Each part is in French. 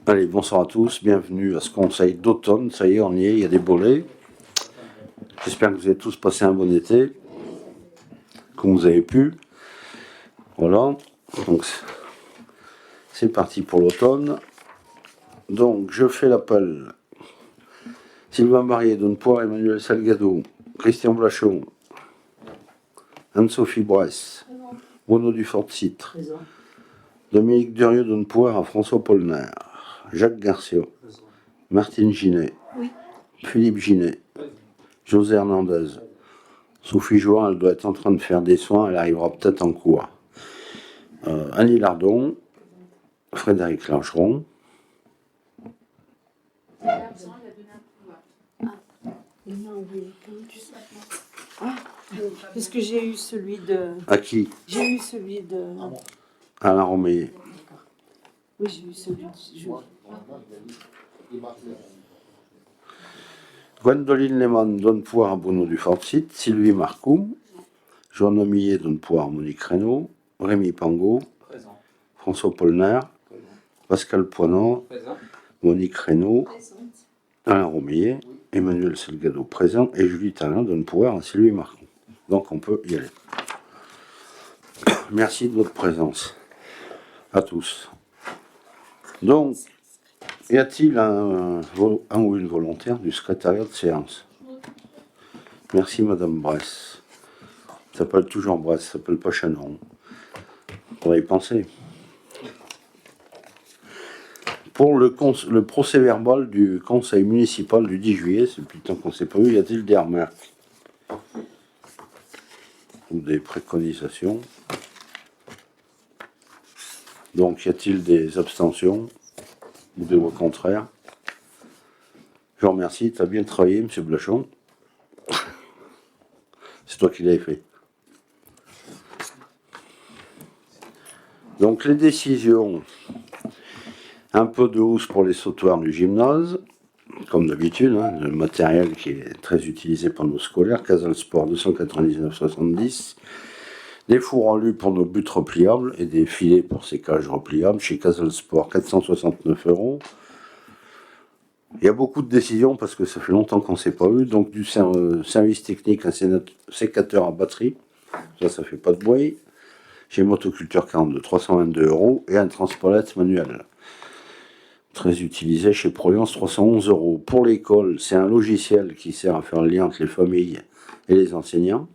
Allez, bonsoir à tous, bienvenue à ce conseil d'automne. Ça y est, on y est, il y a des bolets. J'espère que vous avez tous passé un bon été, comme vous avez pu. Voilà, donc c'est parti pour l'automne. Donc je fais l'appel. Sylvain Barrier, Donnepoire, Emmanuel Salgado, Christian Blachon, Anne-Sophie Bresse, Bruno Dufort-Citre, Dominique Durieux, Donnepoire, François Polner, Jacques Garcia, Martine Ginet, oui. Philippe Ginet, José Hernandez, Sophie Jouin, elle doit être en train de faire des soins, elle arrivera peut-être en cours. Annie Lardon, Frédéric Langeron. Parce que j'ai eu celui de. À qui? J'ai eu celui de. Alain Romeyer. Oui, j'ai eu celui de. Gwendoline Lehmann donne pouvoir à Bruno Dufort-Citre, Sylvie Marcoux, Jean Omillet donne pouvoir à Monique Reynaud, Rémi Pangot, présent. François Polner, présent. Pascal Poinon, présent. Monique Reynaud, présente. Alain Romeyer, oui. Emmanuel Salgado présent et Julie Talin donne pouvoir à Sylvie Marcoux. Donc on peut y aller. Merci de votre présence à tous. Donc, y a-t-il un ou une volontaire du secrétariat de séance? Merci Madame Bresse. Ça s'appelle toujours Bresse, ça s'appelle pas Chanon. On va y penser. Pour le procès verbal du conseil municipal du 10 juillet, c'est depuis le temps qu'on ne s'est pas vu, y a-t-il des remarques ou des préconisations? Donc y a-t-il des abstentions ou des voix contraires? Je vous remercie, tu as bien travaillé, M. Blachon. C'est toi qui l'avais fait. Donc les décisions, un peu de hausse pour les sautoirs du gymnase, comme d'habitude, hein, le matériel qui est très utilisé par nos scolaires, Casal Sport 299,70, des fours en lu pour nos buts repliables et des filets pour sécage repliables chez Casal Sport 469 €. Il y a beaucoup de décisions parce que ça fait longtemps qu'on ne s'est pas eu, donc du service technique, un sécateur à batterie, ça fait pas de bruit. Chez Motoculture 42, 322 € et un transpalette manuel. Très utilisé chez Proliance, 311 €. Pour l'école, c'est un logiciel qui sert à faire le lien entre les familles et les enseignants.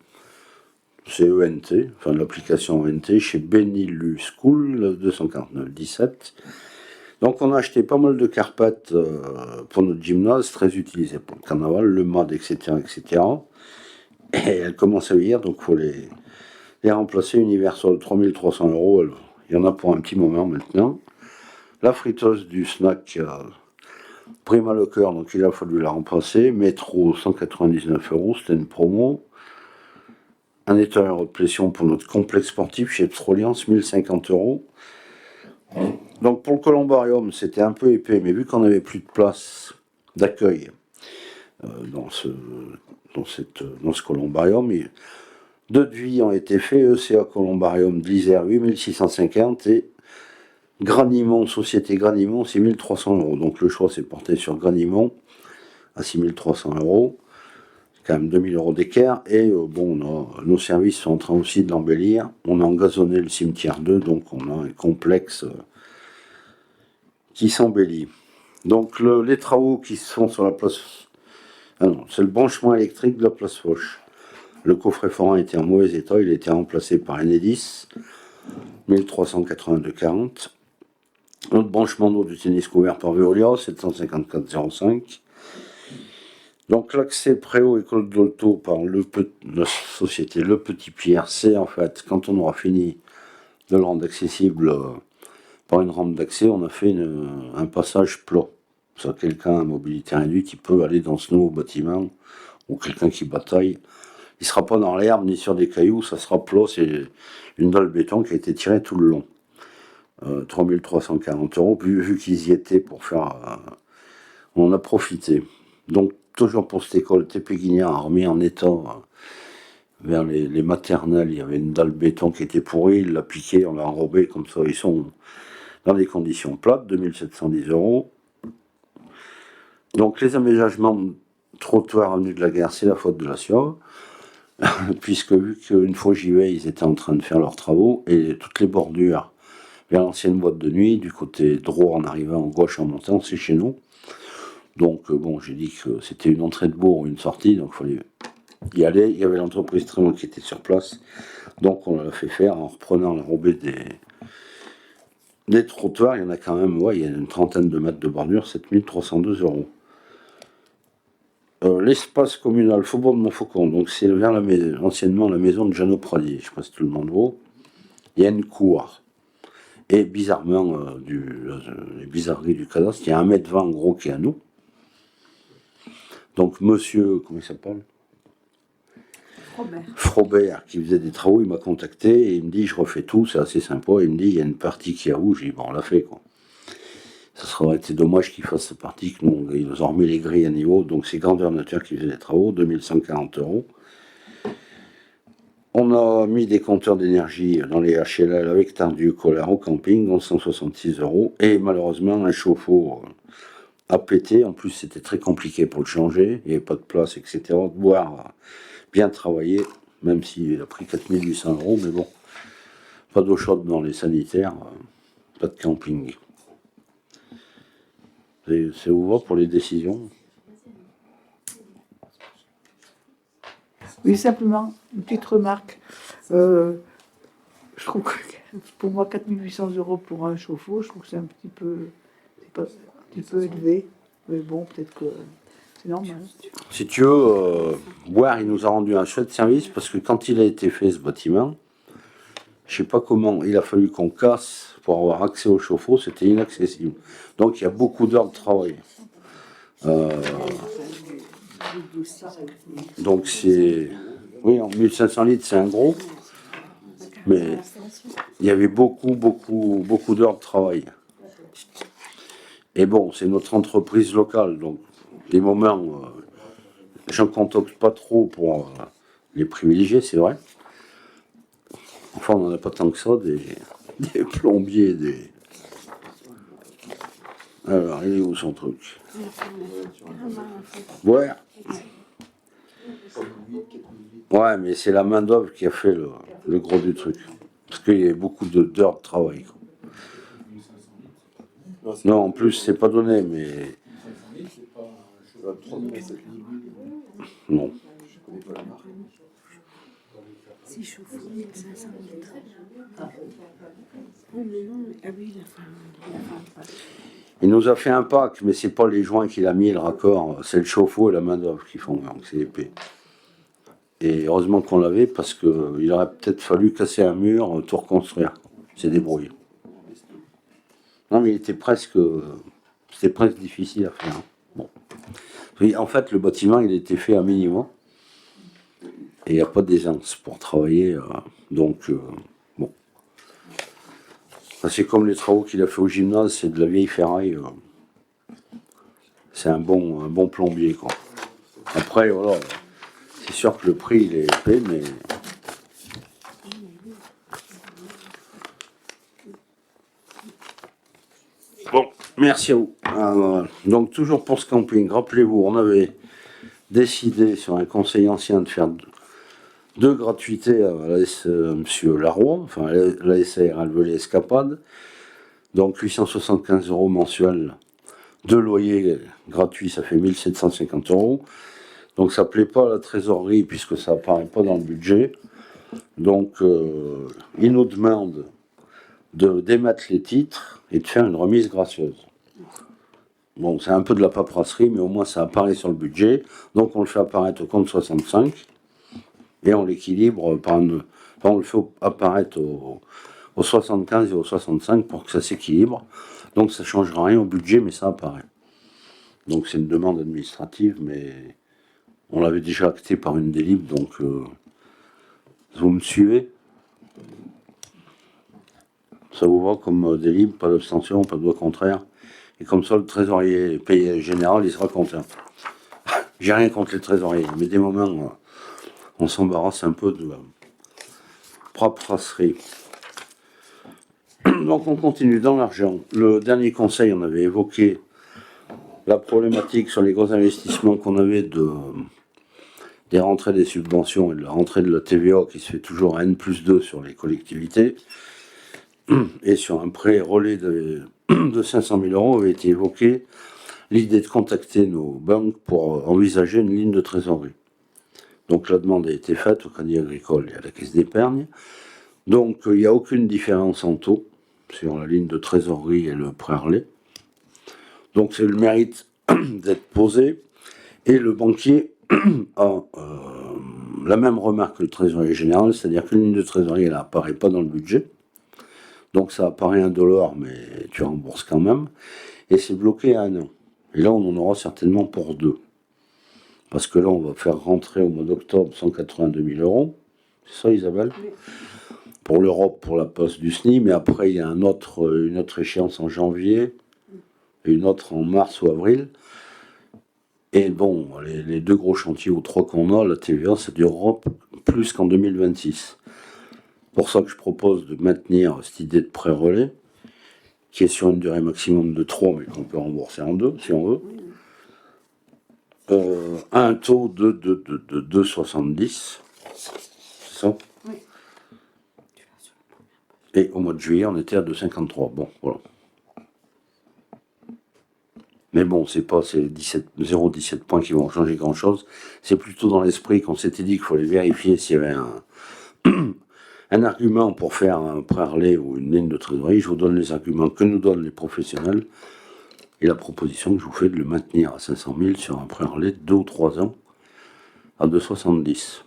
C'est ENT, enfin l'application ENT, chez Benilu School, 249,17. Donc on a acheté pas mal de carpettes pour notre gymnase, très utilisées pour le carnaval, le MAD, etc., etc. Et elles commencent à vieillir, donc il faut les remplacer. Universal, 3300 €. Il y en a pour un petit moment maintenant. La friteuse du snack Prima le cœur, donc il a fallu la remplacer. Métro, 199 €, c'était une promo. Un nettoyeur de pression pour notre complexe sportif chez Troliance, 1050 €. Donc pour le columbarium, c'était un peu épais, mais vu qu'on n'avait plus de place d'accueil dans ce columbarium, deux devis ont été faits, ECA Columbarium de l'Isère 8650 et Granimont, Société Granimont, 6300 €. Donc le choix s'est porté sur Granimont à 6300 €. C'est quand même 2000 € d'écart. Et nos services sont en train aussi de l'embellir. On a engazonné le cimetière 2, donc on a un complexe qui s'embellit. Donc les travaux qui se font sur la place... Ah non, c'est le branchement électrique de la place Foch. Le coffret forain était en mauvais état, il a été remplacé par Enedis, 1382,40. Notre branchement d'eau du tennis couvert par Veolia, 754,05. Donc l'accès préau école d'Olto par la société Le Petit Pierre, c'est en fait, quand on aura fini de le rendre accessible par une rampe d'accès, on a fait un passage plat. Ça, quelqu'un à mobilité réduite, il peut aller dans ce nouveau bâtiment, ou quelqu'un qui bataille. Il ne sera pas dans l'herbe ni sur des cailloux, ça sera plat, c'est une dalle béton qui a été tirée tout le long. 3340 €, vu qu'ils y étaient pour faire... on en a profité. Donc, toujours pour cette école, TP Guignard a remis en état vers les maternelles, il y avait une dalle béton qui était pourrie, il l'a piquée, on l'a enrobée, comme ça ils sont dans des conditions plates, 2710 €. Donc les aménagements de trottoirs avenue de la Guerre, c'est la faute de la SIOV, puisque vu qu'une fois j'y vais, ils étaient en train de faire leurs travaux, et toutes les bordures vers l'ancienne boîte de nuit, du côté droit en arrivant en gauche en montant, c'est chez nous. Donc bon, j'ai dit que c'était une entrée de bourg, une sortie, donc il fallait y aller. Il y avait l'entreprise Trémont qui était sur place, donc on l'a fait faire en reprenant l'enrobé des trottoirs. Il y en a quand même, ouais, il y a une trentaine de mètres de bordure, 7302 €. L'espace communal Faubourg de Montfaucon, donc c'est vers anciennement la maison de Jeannot Pradier, je ne sais pas si tout le monde voit. Il y a une cour. Et bizarrement, les bizarreries du cadastre, il y a 1,20 m gros qui est à nous. Donc monsieur, comment il s'appelle ? Frobert, qui faisait des travaux, il m'a contacté et il me dit je refais tout, c'est assez sympa. Il me dit il y a une partie qui est à vous, j'ai dit bon on l'a fait quoi. Ça serait été dommage qu'il fasse cette partie, que nous ils nous ont remis les grilles à niveau, donc c'est Grandeur Nature qui faisait les travaux, 2140 €. On a mis des compteurs d'énergie dans les HLL avec Tardieu Collard au camping, 1166 €. Et malheureusement, un chauffe-eau a pété. En plus, c'était très compliqué pour le changer. Il n'y avait pas de place, etc. De boire, bien travailler, même s'il a pris 4800 €. Mais bon, pas d'eau chaude dans les sanitaires, pas de camping. C'est où va pour les décisions ? Oui, simplement, une petite remarque. Je trouve que pour moi, 4800 € pour un chauffe-eau, je trouve que c'est un petit peu, élevé. Mais bon, peut-être que c'est normal. Si tu veux, Boire, il nous a rendu un chouette service parce que quand il a été fait, ce bâtiment, je sais pas comment, il a fallu qu'on casse pour avoir accès au chauffe-eau, c'était inaccessible. Donc il y a beaucoup d'heures de travail. Donc c'est... Oui, en 1500 litres, c'est un gros. Mais il y avait beaucoup d'heures de travail. Et bon, c'est notre entreprise locale, donc des moments, j'en contacte pas trop pour les privilégier, c'est vrai. Enfin, on n'en a pas tant que ça, des plombiers, des... Alors, il est où son truc ? Ouais. Ouais, mais c'est la main-d'œuvre qui a fait le gros du truc. Parce qu'il y a beaucoup d'heures de travail. Non, en plus, c'est pas donné, mais. Non. C'est chauffé, 1500 litres. Oh, mais non, ah oui, la femme. Il nous a fait un pack, mais c'est pas les joints qu'il a mis, le raccord, c'est le chauffe-eau et la main-d'œuvre qui font, donc c'est épais. Et heureusement qu'on l'avait parce qu'il aurait peut-être fallu casser un mur, tout reconstruire. C'est débrouillé. Non, mais c'était presque difficile à faire. Bon. Oui, en fait, le bâtiment, il était fait à minimum. Et il n'y a pas d'aisance pour travailler. Donc, bon. C'est comme les travaux qu'il a fait au gymnase, c'est de la vieille ferraille. C'est un bon plombier, quoi. Après, voilà. C'est sûr que le prix, il est épais, mais... Bon, merci à vous. Donc, toujours pour ce camping, rappelez-vous, on avait décidé sur un conseil ancien de faire deux gratuités à monsieur Laroy, enfin la SARL veut les escapades. Donc, 875 € mensuels de loyer gratuit, ça fait 1750 €. Donc ça ne plaît pas à la trésorerie puisque ça apparaît pas dans le budget. Donc il nous demande de démettre les titres et de faire une remise gracieuse. Bon, c'est un peu de la paperasserie, mais au moins ça apparaît sur le budget. Donc on le fait apparaître au compte 65 et on l'équilibre on le fait apparaître au 75 et au 65 pour que ça s'équilibre. Donc ça ne changera rien au budget, mais ça apparaît. Donc c'est une demande administrative, mais on l'avait déjà acté par une délib, donc vous me suivez ? Ça vous va comme délib, pas d'abstention, pas de voix contraire. Et comme ça, le trésorier payé général, il sera content. J'ai rien contre les trésoriers, mais des moments, on s'embarrasse un peu de paperasserie. Donc on continue dans l'argent. Le dernier conseil, on avait évoqué la problématique sur les gros investissements qu'on avait des rentrées des subventions et de la rentrée de la TVA qui se fait toujours à N+2 sur les collectivités. Et sur un prêt relais de 500 000 euros avait été évoqué l'idée de contacter nos banques pour envisager une ligne de trésorerie. Donc la demande a été faite au Crédit Agricole et à la Caisse d'épargne. Donc il n'y a aucune différence en taux sur la ligne de trésorerie et le prêt relais. Donc c'est le mérite d'être posé. Et le banquier a la même remarque que le trésorier général, c'est-à-dire qu'une ligne de trésorerie, elle n'apparaît pas dans le budget. Donc ça apparaît indolore, mais tu rembourses quand même. Et c'est bloqué à 1 an. Et là, on en aura certainement pour 2. Parce que là, on va faire rentrer au mois d'octobre 182 000 euros. C'est ça, Isabelle? Oui. Pour l'Europe, pour la poste du SNI. Mais après, il y a une autre échéance en janvier. Et une autre en mars ou avril. Et bon, les 2 gros chantiers ou 3 qu'on a, la TVA, c'est d'Europe plus qu'en 2026. Pour ça que je propose de maintenir cette idée de prêt relais, qui est sur une durée maximum de 3, mais qu'on peut rembourser en 2, si on veut. À un taux de 2,70. C'est ça? Oui. Et au mois de juillet, on était à 2,53. Bon, voilà. Mais bon, c'est pas ces 0,17 points qui vont changer grand-chose. C'est plutôt dans l'esprit qu'on s'était dit qu'il fallait vérifier s'il y avait un argument pour faire un prêt relais ou une ligne de trésorerie. Je vous donne les arguments que nous donnent les professionnels et la proposition que je vous fais de le maintenir à 500 000 sur un prêt relais de 2 ou 3 ans à 2,70.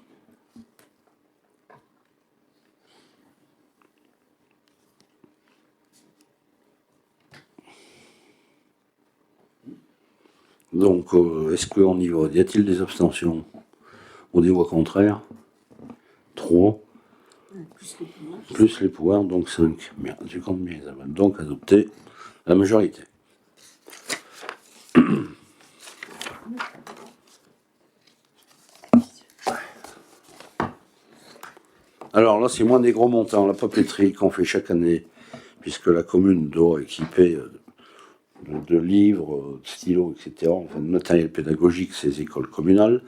Donc, est-ce qu'on y va? Y a-t-il des abstentions? Ou des voix contraires? 3. Plus les pouvoirs. Plus les pouvoirs, donc 5. Merde, tu comptes bien, Isabelle. Donc, adopté la majorité. Alors là, c'est moins des gros montants. La papeterie qu'on fait chaque année, puisque la commune doit équiper de livres, de stylos, etc., enfin de matériel pédagogique, ces écoles communales.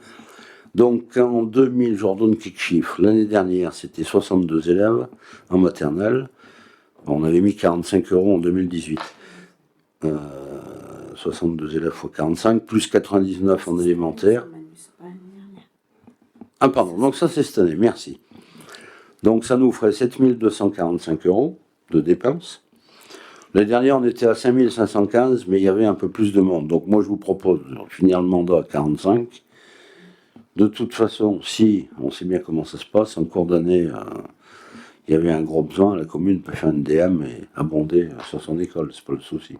Donc en 2000, je leur donne quelques chiffres. L'année dernière, c'était 62 élèves en maternelle. On avait mis 45 euros en 2018. 62 élèves x 45, plus 99 en élémentaire. Ah pardon, donc ça c'est cette année, merci. Donc ça nous ferait 7245 euros de dépenses. L'année dernière, on était à 5515, mais il y avait un peu plus de monde. Donc moi, je vous propose de finir le mandat à 45. De toute façon, si, on sait bien comment ça se passe, en cours d'année, il y avait un gros besoin, la commune peut faire une DM et abonder sur son école, c'est pas le souci.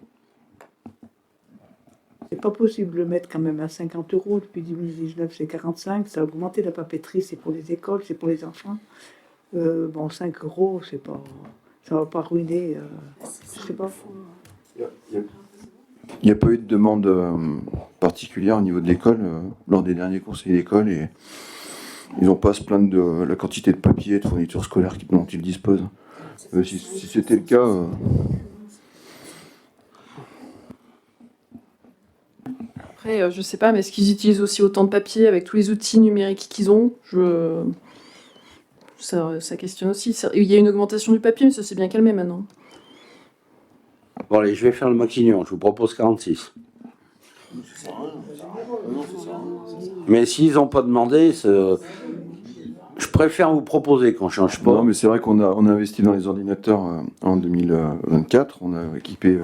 C'est pas possible de le mettre quand même à 50 euros. Depuis 2019, c'est 45. Ça a augmenté la papeterie, c'est pour les écoles, c'est pour les enfants. Bon, 5 euros, c'est pas... Ça va pas ruiner, je sais pas. Il n'y a pas eu de demande particulière au niveau de l'école lors des derniers conseils d'école et ils n'ont pas à se plaindre de la quantité de papier et de fournitures scolaires dont ils disposent. Si c'était le cas... Après, je sais pas, mais est-ce qu'ils utilisent aussi autant de papier avec tous les outils numériques qu'ils ont? Ça questionne aussi. Il y a une augmentation du papier, mais ça s'est bien calmé maintenant. Bon allez, je vais faire le maquignon, je vous propose 46. Mais s'ils n'ont pas demandé, je préfère vous proposer qu'on ne change pas. Non, mais c'est vrai qu'on a investi dans les ordinateurs en 2024. On a équipé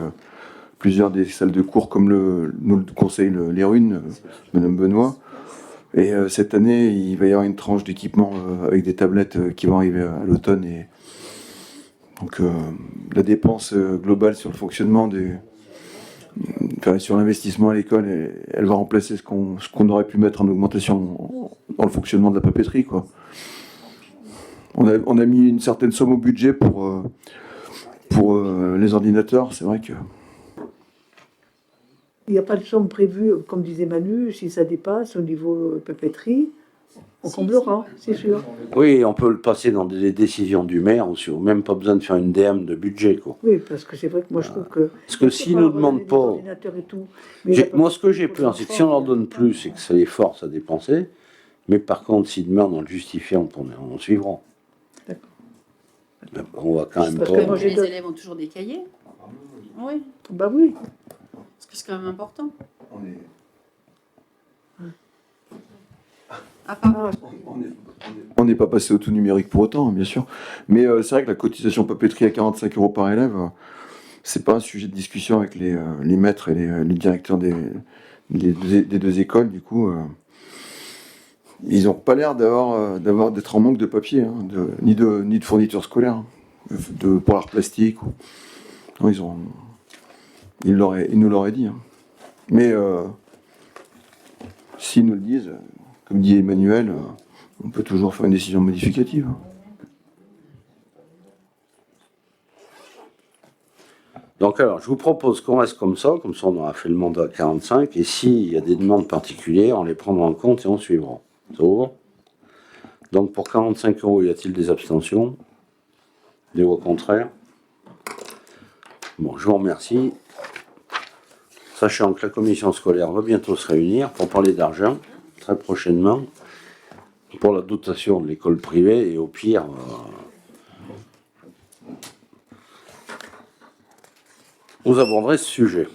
plusieurs des salles de cours comme nous le conseille les runes, Madame Benoît. Et cette année, il va y avoir une tranche d'équipement avec des tablettes qui vont arriver à l'automne. Et donc la dépense globale sur le fonctionnement sur l'investissement à l'école, elle va remplacer ce qu'on aurait pu mettre en augmentation dans le fonctionnement de la papeterie, quoi. On a mis une certaine somme au budget pour les ordinateurs, c'est vrai que... Il n'y a pas de somme prévue, comme disait Manu, si ça dépasse au niveau papeterie. On comblera, c'est sûr. Oui, on peut le passer dans des décisions du maire aussi, ou même pas besoin de faire une DM de budget, quoi. Oui, parce que c'est vrai que moi je trouve que. Parce que s'ils ne demandent pas. Ordinateurs et tout, mais Moi, ce que j'ai peur, c'est que si on leur donne plus, c'est que ça les force à dépenser. Mais par contre, s'ils demandent en le justifiant, on suivra. D'accord. Mais bon, on va quand même Parce pas. que moi, j'ai Les deux- élèves ont toujours des cahiers. Oui, Bah oui. parce que c'est quand même important. On est- Ah, pardon. On n'est pas passé au tout numérique pour autant, bien sûr. Mais c'est vrai que la cotisation papeterie à 45 € par élève, c'est pas un sujet de discussion avec les maîtres et les directeurs des deux écoles. Du coup, ils n'ont pas l'air d'être en manque de papier, hein, ni de fournitures scolaires, hein, pour l'art plastique. Non, ils nous l'auraient dit. Hein. Mais s'ils nous le disent, comme dit Emmanuel, on peut toujours faire une décision modificative. Donc alors, je vous propose qu'on reste comme ça on aura fait le mandat 45, et s'il y a des demandes particulières, on les prendra en compte et on suivra. Ça vous va? Donc pour 45 €, y a-t-il des abstentions? Des voix contraires? Bon, je vous remercie. Sachant que la commission scolaire va bientôt se réunir pour parler d'argent, très prochainement, pour la dotation de l'école privée, et au pire, vous aborderez ce sujet.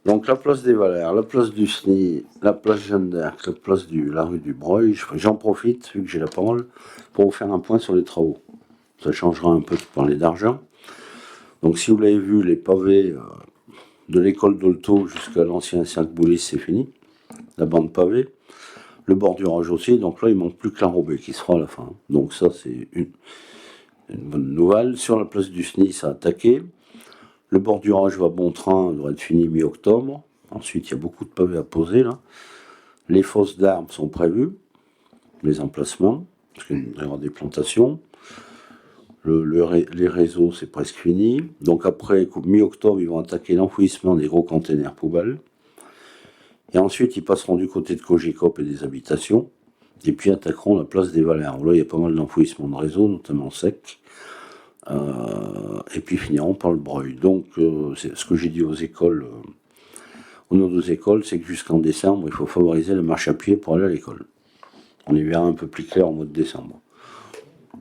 Donc la place des Valères, la place du SNI, la place Jeanne d'Arc, la rue du Breuil, j'en profite, vu que j'ai la parole, pour vous faire un point sur les travaux. Ça changera un peu de parler d'argent. Donc si vous l'avez vu, les pavés de l'école d'Olto jusqu'à l'ancien cercle Boulis, c'est fini. La bande pavée. Le bordurage aussi, donc là il manque plus que l'enrobé qui sera à la fin. Donc ça c'est une bonne nouvelle. Sur la place du SNI, ça a attaqué. Le bordurage va bon train, doit être fini mi-octobre. Ensuite, il y a beaucoup de pavés à poser là. Les fosses d'arbres sont prévues, les emplacements, parce qu'il y aura des plantations. Les réseaux, c'est presque fini. Donc après, mi-octobre, ils vont attaquer l'enfouissement des gros containers poubelles. Et ensuite, ils passeront du côté de Cogecoop et des habitations. Et puis attaqueront la place des Valères. Là, il y a pas mal d'enfouissement de réseaux, notamment sec. Et puis finiront par le Breuil. Donc, c'est ce que j'ai dit aux écoles, aux nos deux écoles, c'est que jusqu'en décembre, il faut favoriser la marche à pied pour aller à l'école. On y verra un peu plus clair au mois de décembre.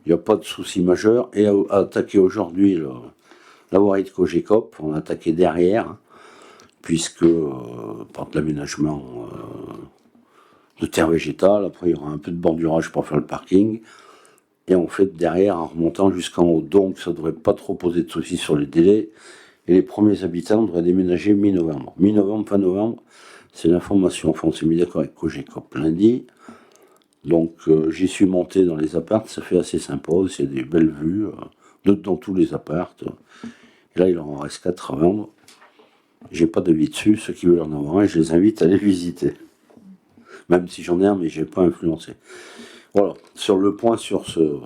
Il n'y a pas de souci majeur. Et à attaquer aujourd'hui la voirie de Cogecoop, on a attaqué derrière, puisque par de l'aménagement de terre végétale, après il y aura un peu de bordurage pour faire le parking. Et on fait derrière en remontant jusqu'en haut. Donc ça ne devrait pas trop poser de soucis sur les délais. Et les premiers habitants devraient déménager mi-novembre. Mi-novembre, fin novembre, c'est l'information. Enfin, on s'est mis d'accord avec Cogecoop lundi. Donc j'y suis monté dans les apparts, ça fait assez sympa. C'est des belles vues dans tous les apparts. Et là, il en reste 4 à vendre. J'ai pas d'avis dessus. Ceux qui veulent en avoir un, je les invite à les visiter. Même si j'en ai un, mais je n'ai pas influencé. Voilà, sur le point sur ce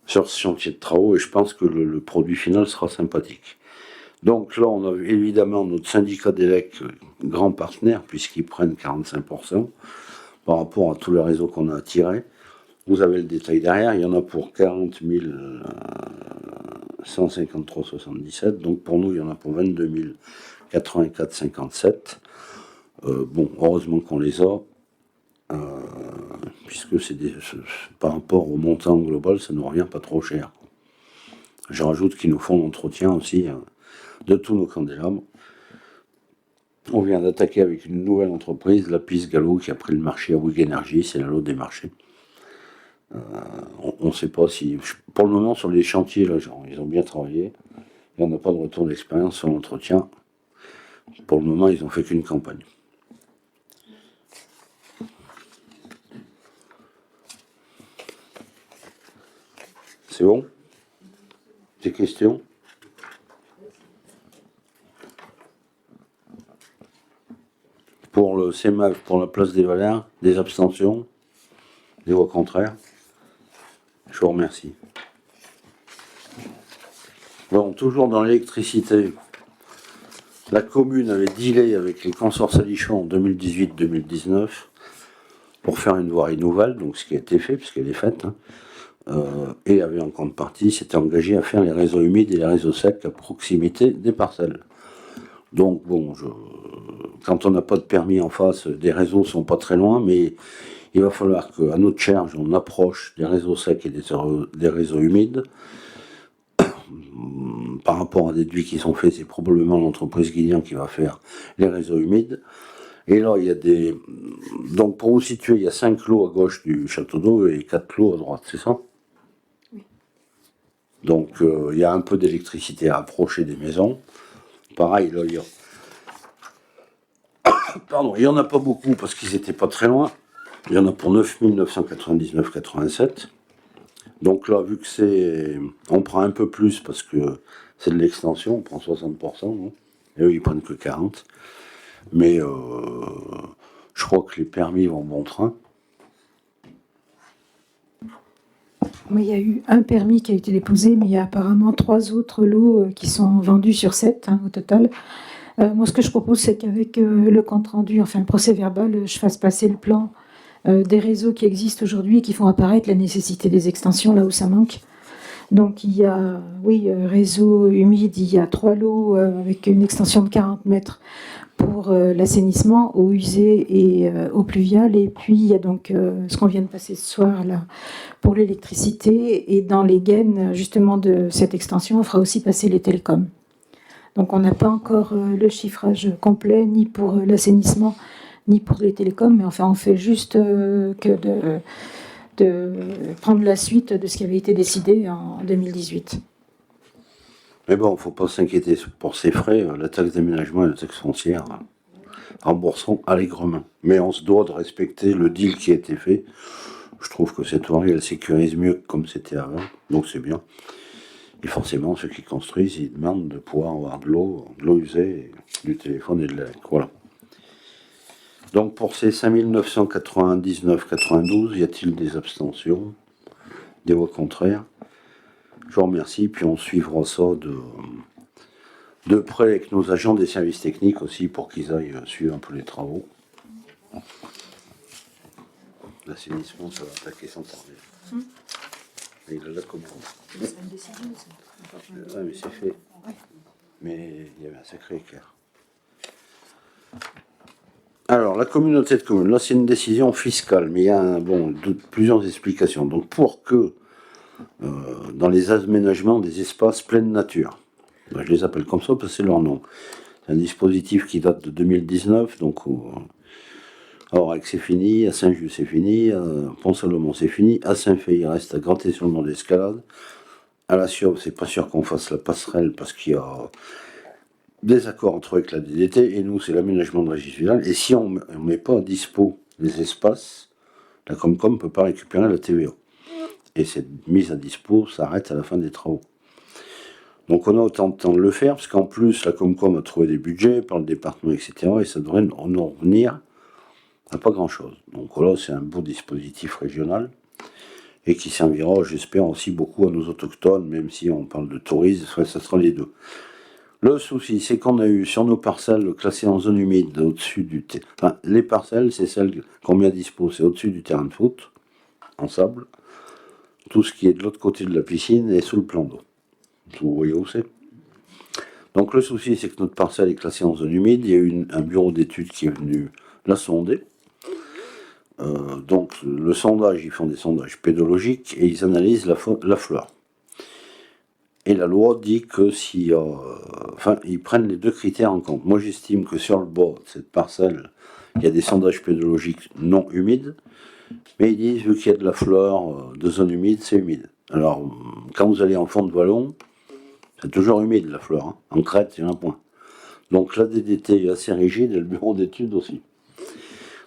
chantier de travaux, et je pense que le produit final sera sympathique. Donc là, on a évidemment notre syndicat d'élec, grand partenaire, puisqu'ils prennent 45% par rapport à tout le réseau qu'on a attiré. Vous avez le détail derrière, il y en a pour 40 153,77, donc pour nous, il y en a pour 22 084,57. Bon, heureusement qu'on les a. Puisque par rapport au montant global, ça nous revient pas trop cher. Je rajoute qu'ils nous font l'entretien aussi de tous nos candélabres. On vient d'attaquer avec une nouvelle entreprise, Lapis Gallo, qui a pris le marché à Bouygues Energy, c'est la lot des marchés. On ne sait pas si... Pour le moment, sur les chantiers, là, ils ont bien travaillé. Et on n'a pas de retour d'expérience sur l'entretien. Pour le moment, ils n'ont fait qu'une campagne. C'est bon? Des questions? Pour le CEMAV, pour la place des Valères, des abstentions? Des voix contraires? Je vous remercie. Bon, toujours dans l'électricité. La commune avait dealé avec les consorts Salichon en 2018-2019 pour faire une voirie nouvelle, donc ce qui a été fait, puisqu'elle est faite, hein. Et avait en contrepartie s'était engagé à faire les réseaux humides et les réseaux secs à proximité des parcelles. Donc bon, quand on n'a pas de permis en face, des réseaux sont pas très loin, mais il va falloir qu'à notre charge, on approche des réseaux secs et des réseaux humides. Par rapport à des devis qui sont faits, c'est probablement l'entreprise Guignan qui va faire les réseaux humides. Et là, il y a des... Donc pour vous situer, il y a 5 lots à gauche du château d'eau et 4 lots à droite, c'est ça? Oui. Donc il y a un peu d'électricité à approcher des maisons. Pareil, là, il y a... Pardon, il n'y en a pas beaucoup parce qu'ils n'étaient pas très loin. Il y en a pour 9 999,87. Donc là, vu que c'est... On prend un peu plus parce que c'est de l'extension, on prend 60%, non? Et eux, ils prennent que 40%. Mais je crois que les permis vont bon train. Oui, il y a eu un permis qui a été déposé, mais il y a apparemment 3 autres lots qui sont vendus sur 7 au total. Moi, ce que je propose, c'est qu'avec le compte-rendu, enfin le procès-verbal, je fasse passer le plan des réseaux qui existent aujourd'hui et qui font apparaître la nécessité des extensions là où ça manque. Donc il y a, oui, réseau humide, il y a 3 lots avec une extension de 40 mètres pour l'assainissement, eau usée et eau pluviale. Et puis il y a donc ce qu'on vient de passer ce soir là pour l'électricité. Et dans les gaines justement de cette extension, on fera aussi passer les télécoms. Donc on n'a pas encore le chiffrage complet, ni pour l'assainissement, ni pour les télécoms, mais enfin on fait juste que de prendre la suite de ce qui avait été décidé en 2018. Mais bon, il ne faut pas s'inquiéter pour ces frais. La taxe d'aménagement et la taxe foncière rembourseront allègrement. Mais on se doit de respecter le deal qui a été fait. Je trouve que cette voirie, elle sécurise mieux que comme c'était avant. Donc c'est bien. Et forcément, ceux qui construisent, ils demandent de pouvoir avoir de l'eau usée, du téléphone et de l'air. Voilà. Donc pour ces 5 999,92, y a-t-il des abstentions? Des voix contraires? Je vous remercie, puis on suivra ça de près avec nos agents des services techniques aussi pour qu'ils aillent suivre un peu les travaux. L'assainissement, ça va attaquer sans tarder. Et il a la commande. C'est une décision, ça. Ouais, mais c'est fait. Mais il y avait un sacré écart. Alors, la communauté de communes, là c'est une décision fiscale, mais il y a plusieurs explications. Donc pour que dans les aménagements des espaces pleine nature, je les appelle comme ça parce que c'est leur nom. C'est un dispositif qui date de 2019, donc à Aurec c'est fini, à Saint-Just c'est fini, à Pont-Salomon c'est fini, à Saint-Fay il reste à Grand-Essolement d'Escalade, à La Siauve c'est pas sûr qu'on fasse la passerelle parce qu'il y a des accords entre eux avec la DDT, et nous, c'est l'aménagement de registre final. Et si on ne met pas à dispo les espaces, la Comcom ne peut pas récupérer la TVA. Et cette mise à dispo s'arrête à la fin des travaux. Donc on a autant de temps de le faire, parce qu'en plus, la Comcom a trouvé des budgets par le département, etc. Et ça devrait en revenir à pas grand-chose. Donc là, c'est un beau dispositif régional, et qui servira, j'espère, aussi beaucoup à nos autochtones, même si on parle de tourisme, ça sera les deux. Le souci, c'est qu'on a eu sur nos parcelles classées en zone humide, au-dessus du terrain. Enfin, les parcelles, c'est celles qu'on met à dispo, c'est au-dessus du terrain de foot, en sable. Tout ce qui est de l'autre côté de la piscine est sous le plan d'eau. Vous voyez où c'est? Donc le souci, c'est que notre parcelle est classée en zone humide. Il y a eu un bureau d'études qui est venu la sonder. Donc le sondage, ils font des sondages pédologiques et ils analysent la flore. Et la loi dit que s'il y a... ils prennent les deux critères en compte. Moi, j'estime que sur le bord de cette parcelle, il y a des sondages pédologiques non humides, mais ils disent, vu qu'il y a de la flore de zone humide, c'est humide. Alors, quand vous allez en fond de vallon, c'est toujours humide, la flore. Hein. En crête, il y en a point. Donc, la DDT est assez rigide et le bureau d'études aussi.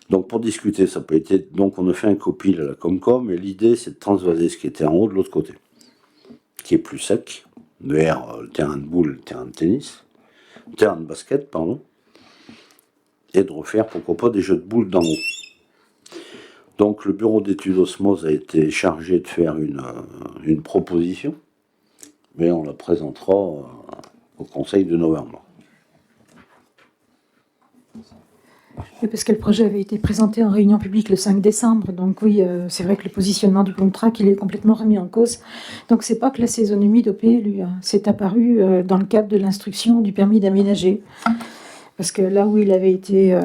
Donc, pour discuter, ça peut être... Donc, on a fait un copil à la Comcom, et l'idée, c'est de transvaser ce qui était en haut de l'autre côté, qui est plus sec, vers le terrain de boule, le terrain de tennis, le terrain de basket, pardon, et de refaire, pourquoi pas, des jeux de boules d'en haut. Donc le bureau d'études Osmose a été chargé de faire une proposition, mais on la présentera au Conseil de novembre. Oui, parce que le projet avait été présenté en réunion publique le 5 décembre, donc oui, c'est vrai que le positionnement du Pomtrac, il est complètement remis en cause. Donc c'est pas que la zone humide au PLU, hein. C'est apparu dans le cadre de l'instruction du permis d'aménager. Parce que là où il avait été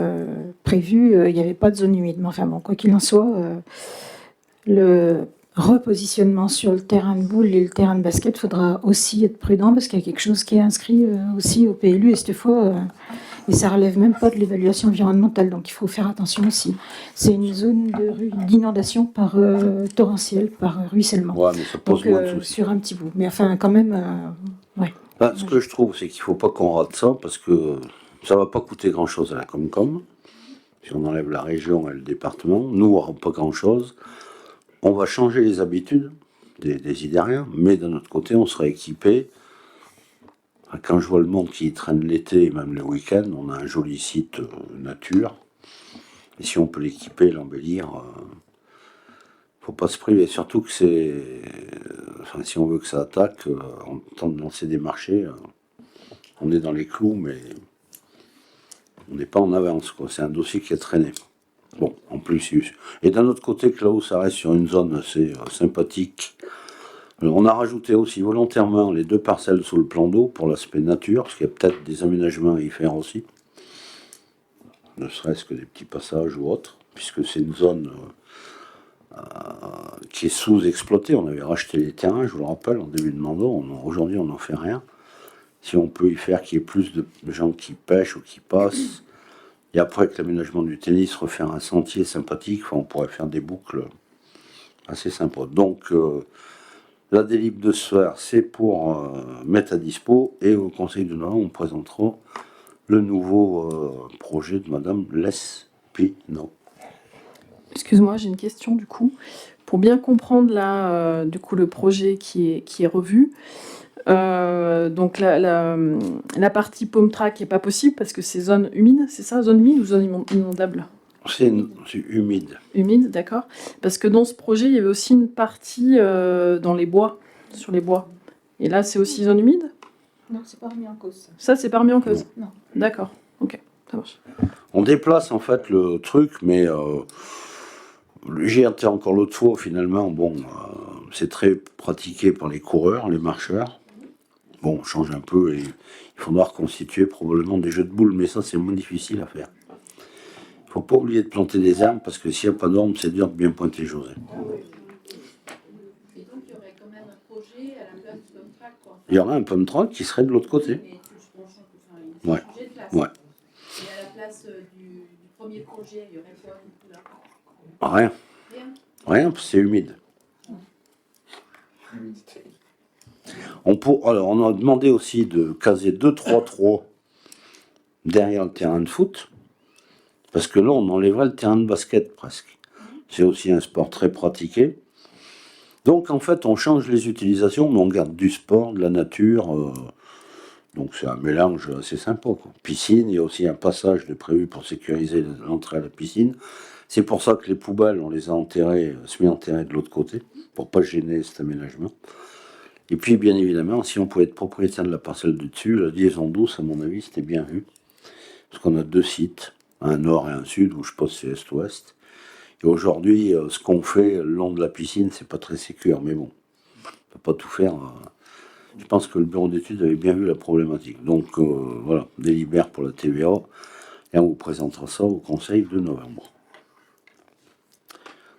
prévu, il n'y avait pas de zone humide. Mais enfin bon, quoi qu'il en soit, le repositionnement sur le terrain de boule et le terrain de basket, il faudra aussi être prudent parce qu'il y a quelque chose qui est inscrit aussi au PLU et cette fois, et ça relève même pas de l'évaluation environnementale, donc il faut faire attention aussi. C'est une zone d'inondation par torrentiel, par ruissellement. Ouais, mais ça pose Donc moins de soucis. sur un petit bout. Mais enfin, quand même, ouais. Ben, ce que je trouve, c'est qu'il ne faut pas qu'on rate ça, parce que ça ne va pas coûter grand-chose à la Comcom. Si on enlève la région et le département, nous, on n'aura pas grand-chose. On va changer les habitudes des Idériens, mais d'un autre côté, on sera équipé. Quand je vois le monde qui traîne l'été et même le week-end, on a un joli site nature. Et si on peut l'équiper, l'embellir, faut pas se priver. Surtout que c'est. Enfin, si on veut que ça attaque, en temps de lancer des marchés, on est dans les clous, mais on n'est pas en avance, quoi. C'est un dossier qui a traîné. Bon, en plus, et d'un autre côté, que là où ça reste sur une zone assez sympathique, on a rajouté aussi volontairement les 2 parcelles sous le plan d'eau pour l'aspect nature, parce qu'il y a peut-être des aménagements à y faire aussi, ne serait-ce que des petits passages ou autres, puisque c'est une zone qui est sous-exploitée. On avait racheté les terrains, je vous le rappelle, en début de mandat. Aujourd'hui, on n'en fait rien. Si on peut y faire qu'il y ait plus de gens qui pêchent ou qui passent, et après que l'aménagement du tennis, refaire un sentier sympathique, enfin, on pourrait faire des boucles assez sympas. Donc, la délib de ce soir, c'est pour mettre à dispo, et au Conseil de Noël, on présentera le nouveau projet de Madame Lespinault. Excuse-moi, j'ai une question du coup. Pour bien comprendre là, du coup, le projet qui est revu, donc la partie Pomtrac n'est pas possible parce que c'est zone humide, c'est ça, zone humide ou zone inondable? C'est humide. Humide, d'accord. Parce que dans ce projet, il y avait aussi une partie dans les bois, sur les bois. Et là, c'est aussi zone humide? Non, c'est pas remis en cause. Ça, c'est pas remis en cause? Non. D'accord, ok, ça marche. On déplace en fait le truc, mais j'y étais encore l'autre fois, finalement, bon, c'est très pratiqué par les coureurs, les marcheurs. Bon, on change un peu et il faudra reconstituer probablement des jeux de boules, mais ça, c'est moins difficile à faire. Il ne faut pas oublier de planter des arbres, parce que s'il n'y a pas d'arbres, c'est dur de bien pointer José. Et donc, il y aurait quand même un projet à la place du Pomtrac, quoi. Il y aura un pomme track qui serait de l'autre côté. Mais il faut Ouais. changer de place. Ouais. Et à la place du premier projet, il y aurait quoi du coup, là? Rien. Rien. Rien, c'est humide. Alors, on a demandé aussi de caser 2-3 trous derrière le terrain de foot, parce que là, on enlèverait le terrain de basket presque. C'est aussi un sport très pratiqué. Donc, en fait, on change les utilisations, mais on garde du sport, de la nature. Donc, c'est un mélange assez sympa, quoi. Piscine, il y a aussi un passage de prévu pour sécuriser l'entrée à la piscine. C'est pour ça que les poubelles, on les a enterrées, semi-enterrées de l'autre côté, pour pas gêner cet aménagement. Et puis, bien évidemment, si on pouvait être propriétaire de la parcelle du dessus, la liaison douce, à mon avis, c'était bien vu. Parce qu'on a 2 sites, un nord et un sud, où je pense que c'est est-ouest. Et aujourd'hui, ce qu'on fait le long de la piscine, c'est pas très sécure, mais bon, on peut pas tout faire. Je pense que le bureau d'études avait bien vu la problématique. Donc, voilà, délibère pour la TVA, et on vous présentera ça au Conseil de novembre.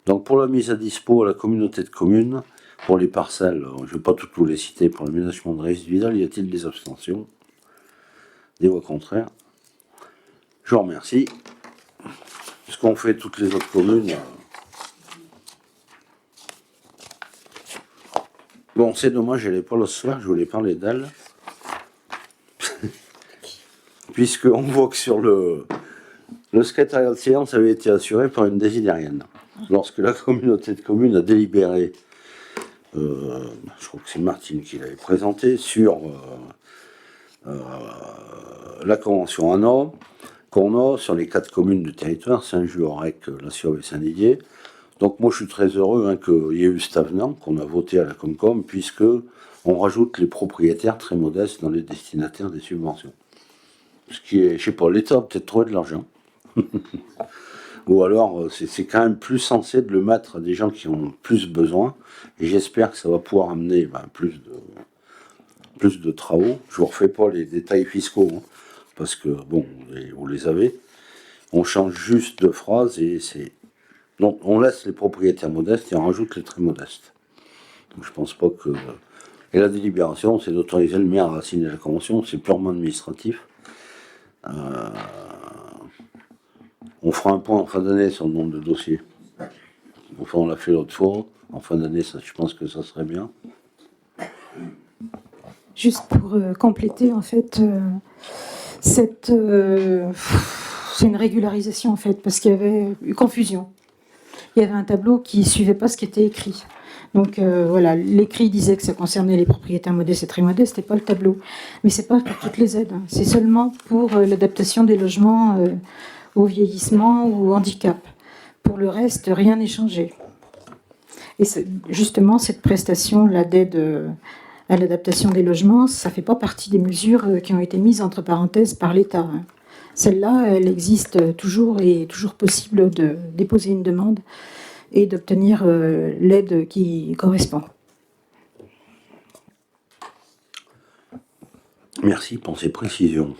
Donc, pour la mise à dispo à la communauté de communes, pour les parcelles, je ne vais pas toutes vous les citer, pour l'aménagement de résidual, y a-t-il des abstentions? Des voix contraires? Je vous remercie. Ce qu'ont fait toutes les autres communes. Bon, c'est dommage, elle n'est pas là ce soir, je voulais parler d'elle. Puisqu'on voit que sur le secrétariat de séance avait été assuré par une désidérienne. Lorsque la communauté de communes a délibéré, je crois que c'est Martine qui l'avait présenté, sur la convention ANA, qu'on a sur les 4 communes du territoire, Saint-Just, Aurec, La Siauve et Saint-Didier. Donc moi je suis très heureux qu'il y ait eu cet avenant qu'on a voté à la Comcom, puisque on rajoute les propriétaires très modestes dans les destinataires des subventions. Ce qui est, je sais pas, l'État a peut-être trouvé de l'argent. Ou alors, c'est quand même plus sensé de le mettre à des gens qui ont plus besoin. Et j'espère que ça va pouvoir amener plus de travaux. Je vous refais pas les détails fiscaux, hein, parce que, bon, vous les avez. On change juste de phrase et c'est... Donc, on laisse les propriétaires modestes et on rajoute les très modestes. Donc, je pense pas que... Et la délibération, c'est d'autoriser le maire à signer la convention, c'est purement administratif. On fera un point en fin d'année sur le nombre de dossiers. Enfin, on l'a fait l'autre fois. En fin d'année, ça, je pense que ça serait bien. Juste pour compléter, en fait, c'est une régularisation, en fait, parce qu'il y avait eu confusion. Il y avait un tableau qui ne suivait pas ce qui était écrit. Donc voilà, l'écrit disait que ça concernait les propriétaires modestes et très modestes, c'était pas le tableau. Mais c'est pas pour toutes les aides, hein. C'est seulement pour l'adaptation des logements au vieillissement ou au handicap. Pour le reste, rien n'est changé. Et justement, cette prestation, là, d'aide à l'adaptation des logements, ça fait pas partie des mesures qui ont été mises entre parenthèses par l'État, hein. Celle-là, elle existe toujours et est toujours possible de déposer une demande et d'obtenir l'aide qui correspond. Merci pour ces précisions.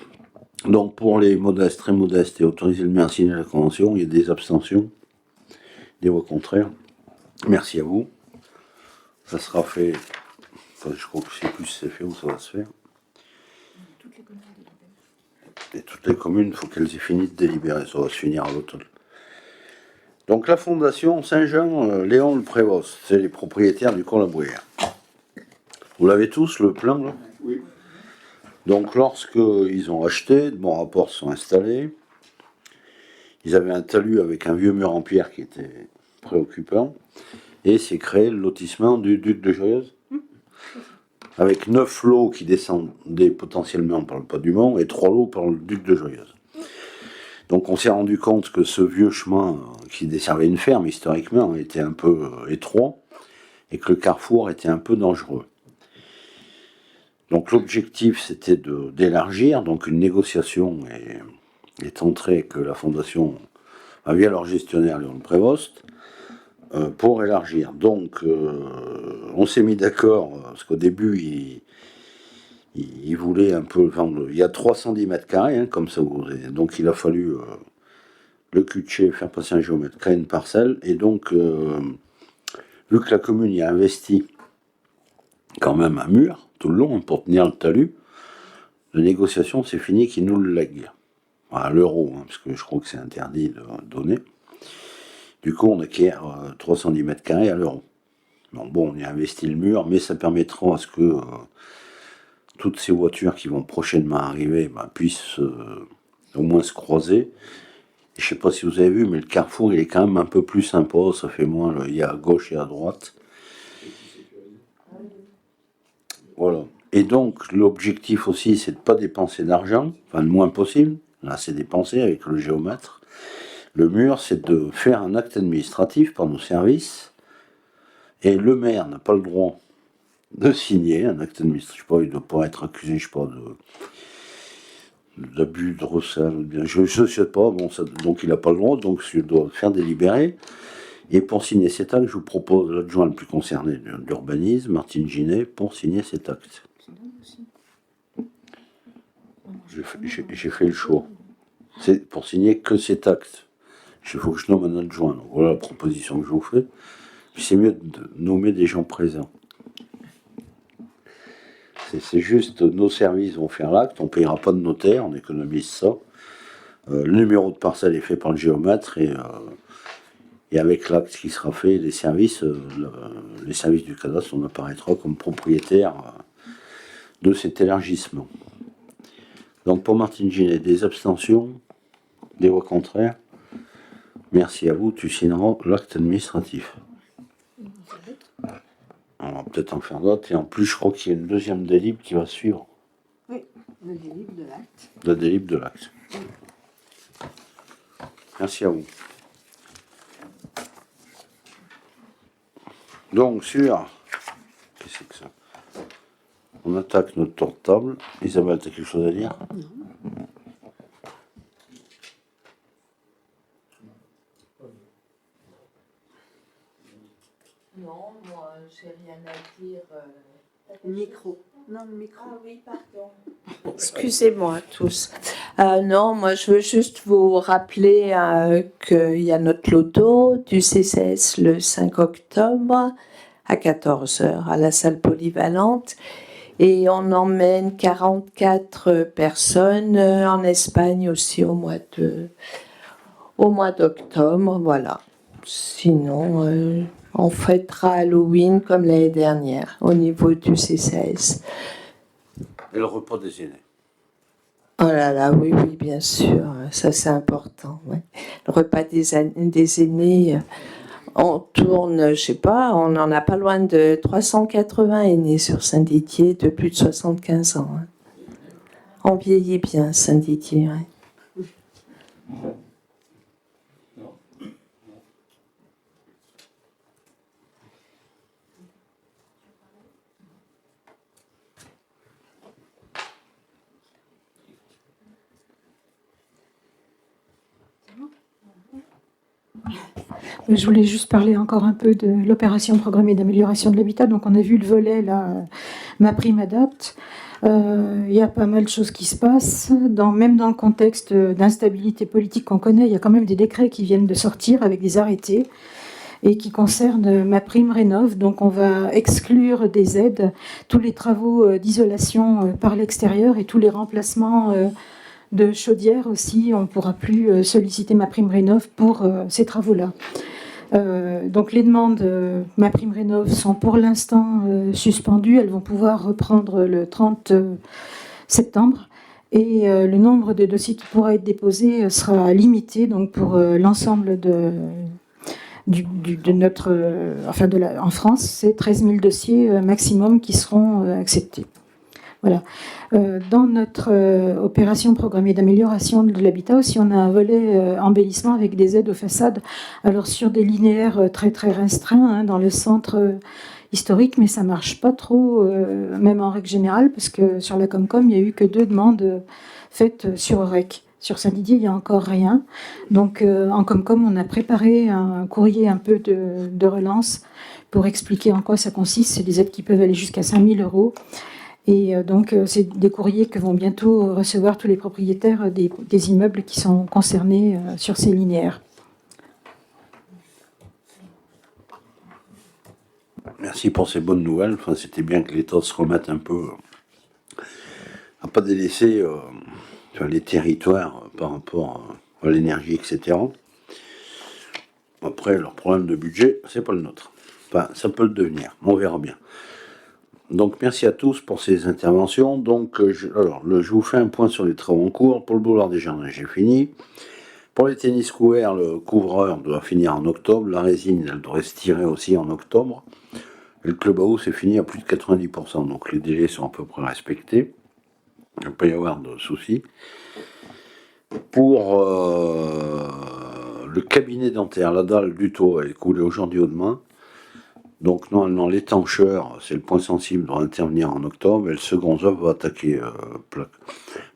Donc, pour les modestes, très modestes et autoriser le maire à signer la convention, il y a des abstentions, des voix contraires. Merci à vous. Ça sera fait. Enfin, je crois que je sais plus si c'est fait ou ça va se faire. Et toutes les communes, il faut qu'elles aient fini de délibérer. Ça va se finir à l'automne. Donc, la fondation Saint-Jean, Léon le Prévost, c'est les propriétaires du Col-la-Bruyère. Vous l'avez tous, le plan, là? Oui. Donc, lorsqu'ils ont acheté, de bons rapports sont installés. Ils avaient un talus avec un vieux mur en pierre qui était préoccupant. Et c'est créé le lotissement du Duc de Joyeuse. Avec 9 lots qui descendaient potentiellement par le Pas du Mont et 3 lots par le Duc de Joyeuse. Donc on s'est rendu compte que ce vieux chemin qui desservait une ferme historiquement était un peu étroit et que le carrefour était un peu dangereux. Donc l'objectif c'était d'élargir, donc une négociation est entrée que la fondation, via leur gestionnaire Léon Prévost, pour élargir. Donc on s'est mis d'accord, parce qu'au début il voulait un peu vendre. Il y a 310 mètres carrés, hein, comme ça. Donc il a fallu le cul-de-chez, faire passer un géomètre, créer une parcelle. Et donc, vu que la commune y a investi quand même un mur tout le long, hein, pour tenir le talus, la négociation c'est fini qu'ils nous le lèguent. À l'euro, hein, parce que je crois que c'est interdit de donner. Du coup, on acquiert 310 mètres carrés à l'euro. Bon, on y a investi le mur, mais ça permettra à ce que toutes ces voitures qui vont prochainement arriver puissent au moins se croiser. Et je sais pas si vous avez vu, mais le carrefour il est quand même un peu plus sympa, ça fait moins, il y a à gauche et à droite. Voilà. Et donc l'objectif aussi c'est de ne pas dépenser d'argent, enfin le moins possible. Là c'est dépenser avec le géomètre. Le mur c'est de faire un acte administratif par nos services. Et le maire n'a pas le droit de signer un acte administratif. Je sais pas, il ne doit pas être accusé, je sais pas, d'abus de recel. Je ne sais pas, bon, donc il n'a pas le droit, donc il doit faire délibérer. Et pour signer cet acte, je vous propose l'adjoint le plus concerné de l'urbanisme, Martine Ginet, pour signer cet acte. J'ai fait le choix. C'est pour signer que cet acte. Il faut que je nomme un adjoint. Donc voilà la proposition que je vous fais. Puis c'est mieux de nommer des gens présents. C'est juste, nos services vont faire l'acte, on ne payera pas de notaire, on économise ça. Le numéro de parcelle est fait par le géomètre et avec l'acte qui sera fait, les services du cadastre, on apparaîtra comme propriétaire de cet élargissement. Donc pour Martine Ginet, des abstentions, des voix contraires. Merci à vous, tu signeras l'acte administratif. On va peut-être en faire d'autres. Et en plus, je crois qu'il y a une deuxième délib qui va suivre. Oui, le délib de l'acte. La délib de l'acte. Merci à vous. Donc, sur... Qu'est-ce que c'est que ça? On attaque notre tour de table. Isabelle, tu as quelque chose à dire? Micro. Non, le micro. Ah oui, pardon. Excusez-moi tous. Non, moi je veux juste vous rappeler qu'il y a notre loto du CCS le 5 octobre à 14 heures à la salle polyvalente. Et on emmène 44 personnes en Espagne aussi au mois d'octobre. Voilà. Sinon, on fêtera Halloween comme l'année dernière au niveau du CCS. Et le repas des aînés. Oh là là, oui, oui, bien sûr, ça c'est important. Ouais. Le repas des aînés, on tourne, je sais pas, on n'en a pas loin de 380 aînés sur Saint-Didier de plus de 75 ans. Hein. On vieillit bien, Saint-Didier. Ouais. Je voulais juste parler encore un peu de l'opération programmée d'amélioration de l'habitat. Donc on a vu le volet là, Ma Prime Adapt. Il y a pas mal de choses qui se passent, même dans le contexte d'instabilité politique qu'on connaît. Il y a quand même des décrets qui viennent de sortir avec des arrêtés et qui concernent Ma Prime Rénov'. Donc on va exclure des aides tous les travaux d'isolation par l'extérieur et tous les remplacements de chaudières aussi. On ne pourra plus solliciter Ma Prime Rénov' pour ces travaux-là. Donc les demandes Ma Prime Rénov' sont pour l'instant suspendues. Elles vont pouvoir reprendre le 30 septembre. Et le nombre de dossiers qui pourra être déposé sera limité. Donc pour l'ensemble en France, c'est 13 000 dossiers maximum qui seront acceptés. Voilà. Dans notre opération programmée d'amélioration de l'habitat aussi, on a un volet embellissement avec des aides aux façades. Alors sur des linéaires très très restreints dans le centre historique, mais ça marche pas trop, même en règle générale, parce que sur la Comcom, il n'y a eu que 2 demandes faites sur REC. Sur Saint-Didier, il n'y a encore rien. Donc en Comcom, on a préparé un courrier un peu de relance pour expliquer en quoi ça consiste. C'est des aides qui peuvent aller jusqu'à 5 000 €. Et donc, c'est des courriers que vont bientôt recevoir tous les propriétaires des immeubles qui sont concernés sur ces linéaires. Merci pour ces bonnes nouvelles. Enfin, c'était bien que l'État se remette un peu à pas délaisser les territoires par rapport à l'énergie, etc. Après, leur problème de budget, c'est pas le nôtre. Enfin, ça peut le devenir. On verra bien. Donc merci à tous pour ces interventions. Donc je vous fais un point sur les travaux en cours. Pour le boulevard des Jardins, j'ai fini. Pour les tennis couverts, le couvreur doit finir en octobre. La résine, elle devrait se tirer aussi en octobre. Et le clubhouse est fini à plus de 90%. Donc les délais sont à peu près respectés. Il ne peut pas y avoir de soucis. Pour le cabinet dentaire, la dalle du toit, elle est coulée aujourd'hui ou demain. Donc normalement l'étancheur, c'est le point sensible, doit intervenir en octobre, et le second œuvre va attaquer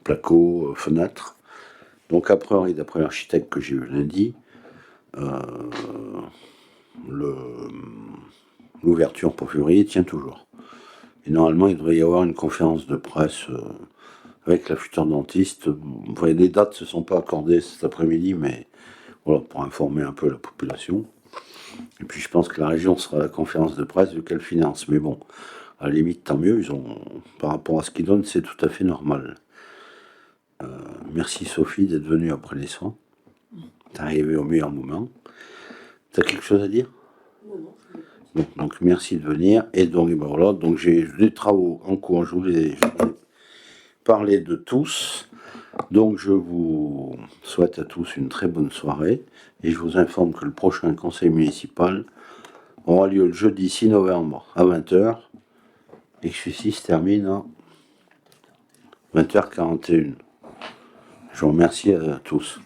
placo, fenêtre. Donc a priori, d'après l'architecte que j'ai eu lundi, l'ouverture pour février tient toujours. Et normalement, il devrait y avoir une conférence de presse avec la future dentiste. Vous voyez, les dates ne se sont pas accordées cet après-midi, mais voilà, pour informer un peu la population. Et puis je pense que la région sera à la conférence de presse vu qu'elle finance. Mais bon, à la limite, tant mieux. Par rapport à ce qu'ils donnent, c'est tout à fait normal. Merci Sophie d'être venue après les soins. T'es arrivée au meilleur moment. T'as quelque chose à dire? Non. Donc merci de venir. Et donc voilà, donc j'ai des travaux en cours. Je voulais parler de tous. Donc je vous souhaite à tous une très bonne soirée et je vous informe que le prochain conseil municipal aura lieu le jeudi 6 novembre à 20h et que celui-ci se termine à 20h41. Je vous remercie à tous.